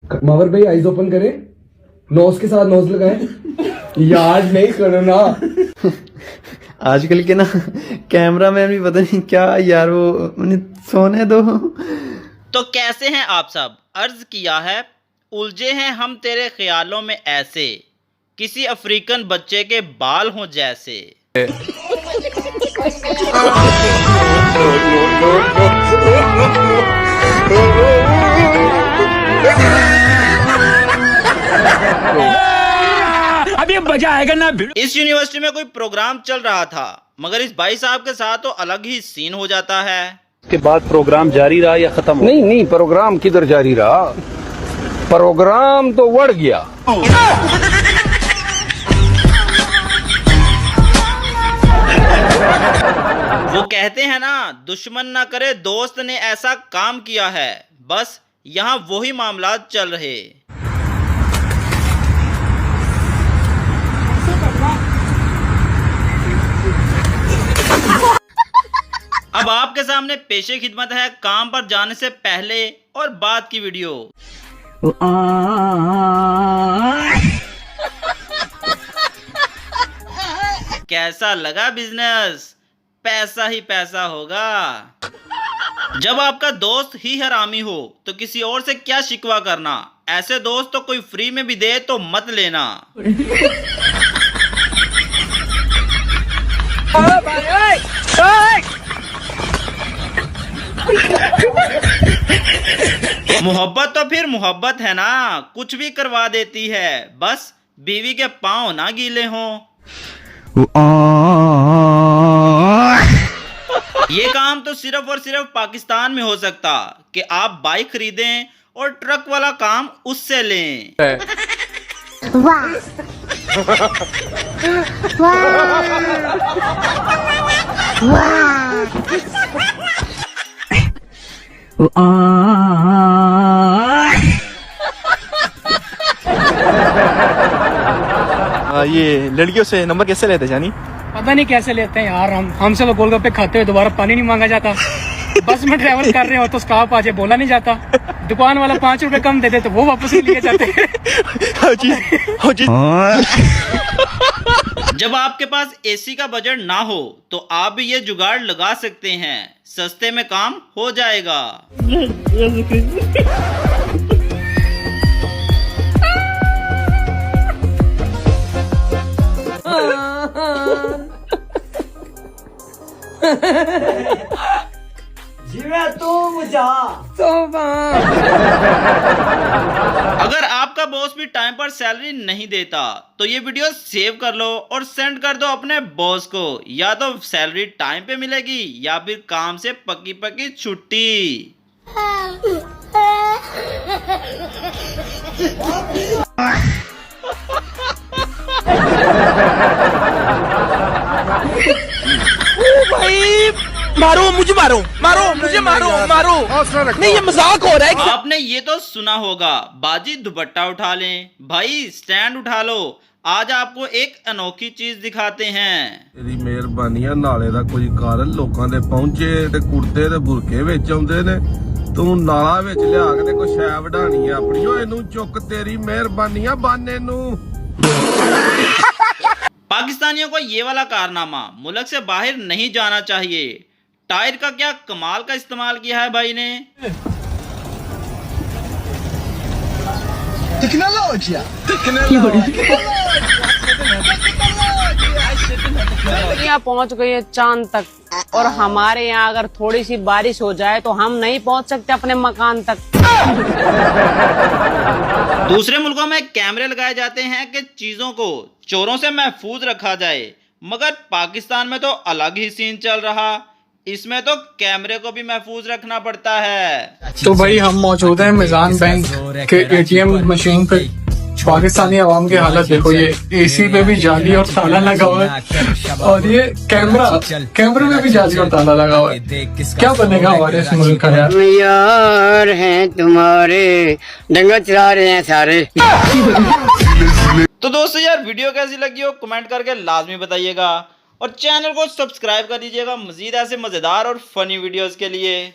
मावर भाई eyes open करें, knows के साथ नोज लगाएं। याद नहीं करो ना। आजकल के ना कैमरा मैन भी पता नहीं क्या यार, वो उन्हें सोने दो। तो कैसे हैं आप सब? अर्ज किया है, उलझे हैं हम तेरे ख्यालों में ऐसे, किसी अफ्रीकन बच्चे के बाल हों जैसे। अभी मजा आएगा ना। इस यूनिवर्सिटी में कोई प्रोग्राम चल रहा था, मगर इस भाई साहब के साथ तो अलग ही सीन हो जाता है। के बाद प्रोग्राम जारी रहा या खत्म हो? नहीं, प्रोग्राम किधर जारी रहा, प्रोग्राम तो बढ़ गया। वो कहते हैं ना, दुश्मन ना करे दोस्त ने ऐसा काम किया है। बस यहाँ वही मामला चल रहे। अब आपके सामने पेशे खिदमत है काम पर जाने से पहले और बाद की वीडियो। कैसा लगा बिजनेस? पैसा ही पैसा होगा। जब आपका दोस्त ही हरामी हो तो किसी और से क्या शिकवा करना। ऐसे दोस्त तो कोई फ्री में भी दे तो मत लेना। मोहब्बत तो फिर मोहब्बत है ना, कुछ भी करवा देती है, बस बीवी के पांव ना गीले हों। ये काम तो सिर्फ और सिर्फ पाकिस्तान में हो सकता कि आप बाइक खरीदें और ट्रक वाला काम उससे लें। वाह ये लड़कियों से नंबर कैसे लेते जानी? पता नहीं कैसे लेते हैं यार। हमसे तो गोलगप्पे खाते हुए दोबारा पानी नहीं मांगा जाता। बस में ट्रैवल कर रहे हो तो स्टॉप आ जाए बोला नहीं जाता। दुकान वाला 5 रुपए कम दे दे तो वो वापस नहीं लिए जाते। जब आपके पास एसी का बजट ना हो तो आप भी ये जुगाड़ लगा सकते हैं, सस्ते में काम हो जाएगा। अगर आपका बॉस भी टाइम पर सैलरी नहीं देता तो ये वीडियो सेव कर लो और सेंड कर दो अपने बॉस को। या तो सैलरी टाइम पे मिलेगी या फिर काम से पक्की पक्की छुट्टी। मारो मुझे, मारो मुझे, मारो नहीं, ये मजाक हो रहा है। आपने ये तो सुना होगा, बाजी दुपट्टा उठा लें, भाई स्टैंड उठा लो। आज आपको एक अनोखी चीज दिखाते हैं। तेरी मेहरबानी नाले दा कोई कारण लोकां दे पहुंचे ते कुर्ते ते बुरके विच आउंदे ने, तू नाला विच लिया के ते कोई शै वढानी है अपनी। ओए इनू चुक, तेरी मेहरबानी बाने नू। पाकिस्तानियों को ये वाला कारनामा, मुल्क से बाहर नहीं जाना चाहिए। टायर का क्या कमाल का इस्तेमाल किया है भाई ने। दुनिया पहुंच गई है चांद तक, और हमारे यहाँ अगर थोड़ी सी बारिश हो जाए तो हम नहीं पहुंच सकते अपने मकान तक। दूसरे मुल्कों में कैमरे लगाए जाते हैं कि चीजों को चोरों से महफूज रखा जाए, मगर पाकिस्तान में तो अलग ही सीन चल रहा। इसमें तो कैमरे को भी महफूज रखना पड़ता है। तो भाई हम मौजूद हैं मिजान बैंक के एटीएम मशीन पे। पाकिस्तानी आवाम की हालत देखो, ये एसी पे भी जाली और ताला लगा हुआ है, और ये कैमरे में भी जाली और ताला लगा हुआ है। क्या बनेगा हमारे इस मुल्क का यार? यार हैं तुम्हारे, दंगा चला रहे हैं सारे। तो दोस्तों यार, वीडियो कैसी लगी हो कमेंट करके लाजमी बताइएगा, और चैनल को सब्सक्राइब कर लीजिएगा मजीद ऐसे मजेदार और फनी वीडियोस के लिए।